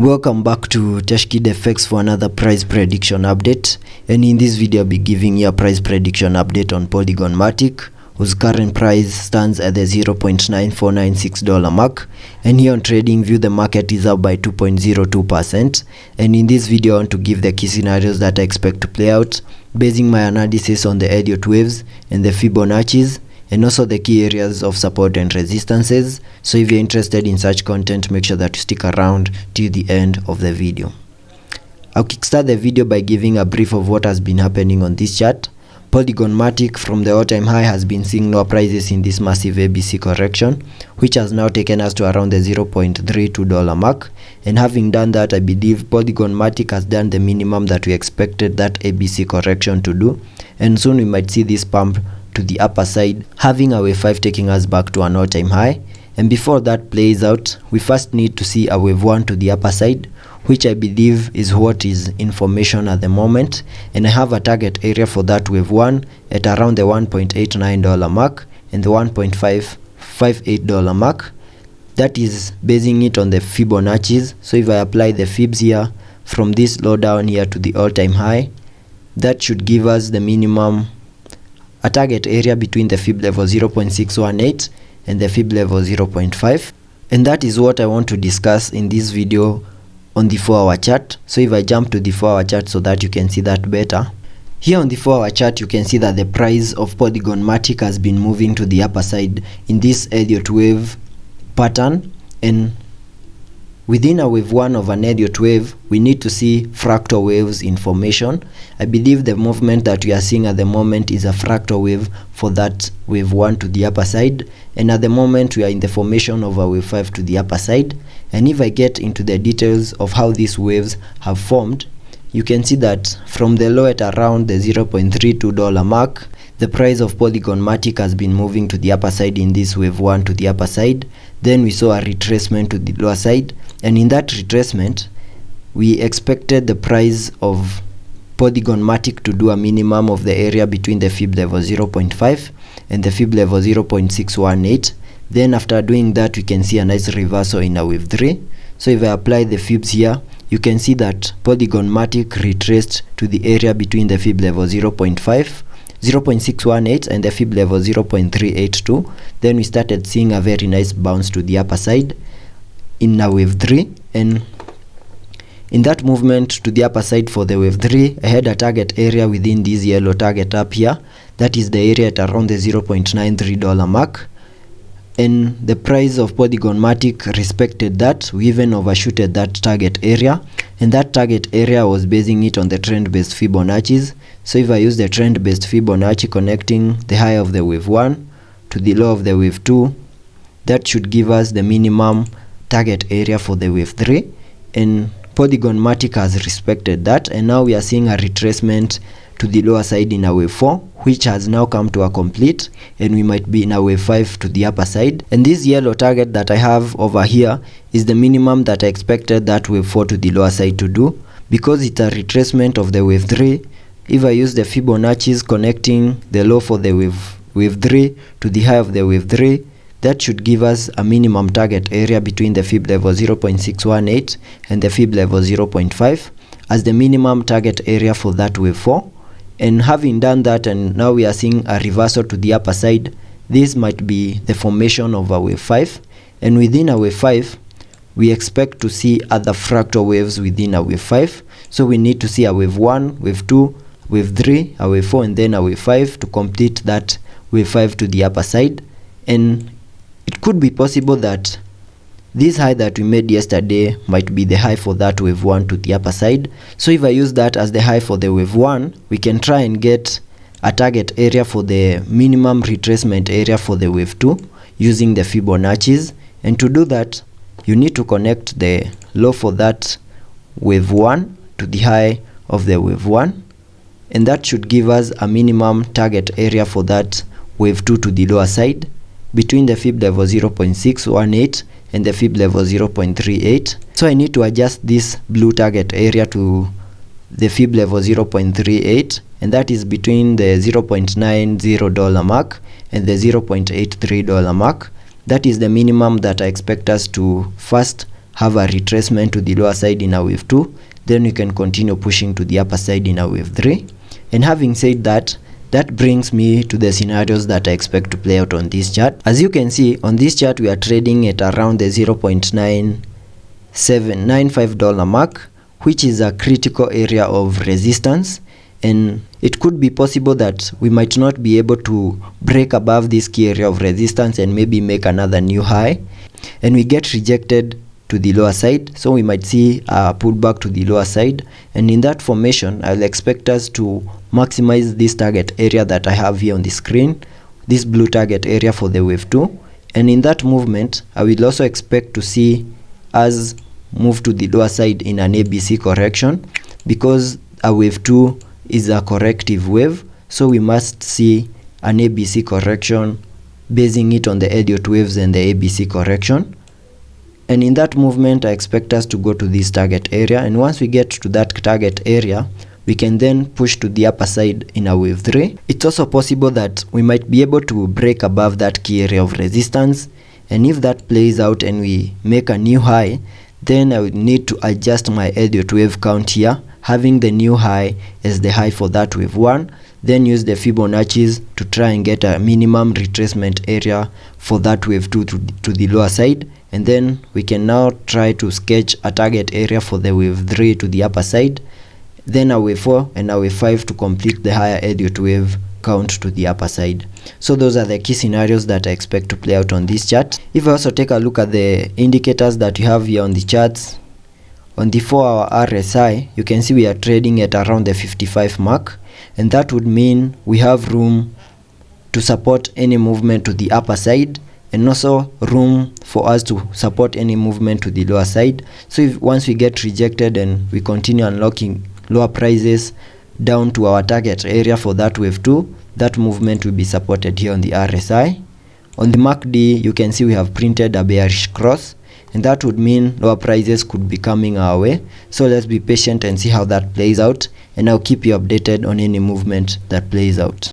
Welcome back to Tashkid FX for another price prediction update, and in this video I'll be giving you a price prediction update on Polygon Matic, whose current price stands at the $0.9496 mark, and here on TradingView the market is up by 2.02%. And in this video I want to give the key scenarios that I expect to play out, basing my analysis on the Elliot waves and the Fibonacci's, and also the key areas of support and resistances. So if you're interested in such content, make sure that you stick around till the end of the video. I'll kickstart the video by giving a brief of what has been happening on this chart. Polygon Matic from the all-time high has been seeing lower prices in this massive ABC correction, which has now taken us to around the $0.32 mark. And having done that, I believe Polygon Matic has done the minimum that we expected that ABC correction to do, and soon we might see this pump to the upper side, having a wave 5 taking us back to an all-time high. And before that plays out, we first need to see a wave 1 to the upper side, which I believe is what is in formation at the moment, and I have a target area for that wave 1 at around the $1.89 mark and the $1.558 mark. That is basing it on the Fibonacci's. So if I apply the fibs here from this low down here to the all-time high, that should give us the minimum, a target area between the fib level 0.618 and the fib level 0.5, and that is what I want to discuss in this video on the 4-hour chart. So if I jump to the 4-hour chart so that you can see that better, here on the 4-hour chart you can see that the price of Polygon Matic has been moving to the upper side in this Elliot wave pattern, and within a wave 1 of an Elliot wave, we need to see fractal waves in formation. I believe the movement that we are seeing at the moment is a fractal wave for that wave 1 to the upper side, and at the moment we are in the formation of a wave 5 to the upper side. And if I get into the details of how these waves have formed, you can see that from the low at around the $0.32 mark, the price of Polygon Matic has been moving to the upper side in this wave 1 to the upper side. Then we saw a retracement to the lower side, and in that retracement we expected the price of Polygon Matic to do a minimum of the area between the fib level 0.5 and the fib level 0.618. Then after doing that, we can see a nice reversal in a wave 3. So if I apply the fibs here, you can see that Polygon Matic retraced to the area between the fib level 0.618 and the fib level 0.382. Then we started seeing a very nice bounce to the upper side in a wave 3, and in that movement to the upper side for the wave 3, I had a target area within this yellow target up here. That is the area at around the $0.93 mark, and the price of Polygon Matic respected that. We even overshooted that target area, and that target area was basing it on the trend-based Fibonacci's. So if I use the trend-based Fibonacci connecting the high of the wave 1 to the low of the wave 2, that should give us the minimum target area for the wave 3, and Polygon Matic has respected that, and now we are seeing a retracement to the lower side in a wave 4, which has now come to a complete, and we might be in a wave 5 to the upper side. And this yellow target that I have over here is the minimum that I expected that wave 4 to the lower side to do, because it's a retracement of the wave 3. If I use the Fibonacci's connecting the low for the wave 3 to the high of the wave 3, that should give us a minimum target area between the fib level 0.618 and the fib level 0.5 as the minimum target area for that wave 4. And having done that, and now we are seeing a reversal to the upper side, this might be the formation of a wave 5, and within a wave 5 we expect to see other fractal waves within a wave 5. So we need to see a wave 1, wave 2, wave 3, a wave 4, and then a wave 5 to complete that wave 5 to the upper side. And it could be possible that this high that we made yesterday might be the high for that wave 1 to the upper side. So if I use that as the high for the wave 1, we can try and get a target area for the minimum retracement area for the wave 2 using the Fibonacci's. And to do that, you need to connect the low for that wave 1 to the high of the wave 1, and that should give us a minimum target area for that wave 2 to the lower side between the fib level 0.618 and the fib level 0.38. So I need to adjust this blue target area to the fib level 0.38, and that is between the $0.90 mark and the $0.83 mark. That is the minimum that I expect us to first have a retracement to the lower side in a wave 2, then we can continue pushing to the upper side in a wave 3. And having said that, that brings me to the scenarios that I expect to play out on this chart. As you can see, on this chart we are trading at around the $0.9795 mark, which is a critical area of resistance, and it could be possible that we might not be able to break above this key area of resistance and maybe make another new high, and we get rejected to the lower side, so we might see a pullback to the lower side. And in that formation, I'll expect us to maximize this target area that I have here on the screen, this blue target area for the wave 2. And in that movement, I will also expect to see us move to the lower side in an ABC correction, because a wave 2 is a corrective wave, so we must see an ABC correction basing it on the Elliot waves and the ABC correction. And in that movement, I expect us to go to this target area, and once we get to that target area, we can then push to the upper side in a wave 3. It's also possible that we might be able to break above that key area of resistance, and if that plays out and we make a new high, then I would need to adjust my Elliot wave count here, having the new high as the high for that wave 1, then use the Fibonacci's to try and get a minimum retracement area for that wave 2 to the lower side. And then we can now try to sketch a target area for the wave 3 to the upper side, then a wave 4 and a wave 5 to complete the higher Elliot wave count to the upper side. So those are the key scenarios that I expect to play out on this chart. If I also take a look at the indicators that you have here on the charts, on the 4-hour RSI, you can see we are trading at around the 55 mark, and that would mean we have room to support any movement to the upper side, and also room for us to support any movement to the lower side. So if once we get rejected and we continue unlocking lower prices down to our target area for that wave 2, that movement will be supported here on the RSI. On the MACD, you can see we have printed a bearish cross, and that would mean lower prices could be coming our way. So let's be patient and see how that plays out, and I'll keep you updated on any movement that plays out.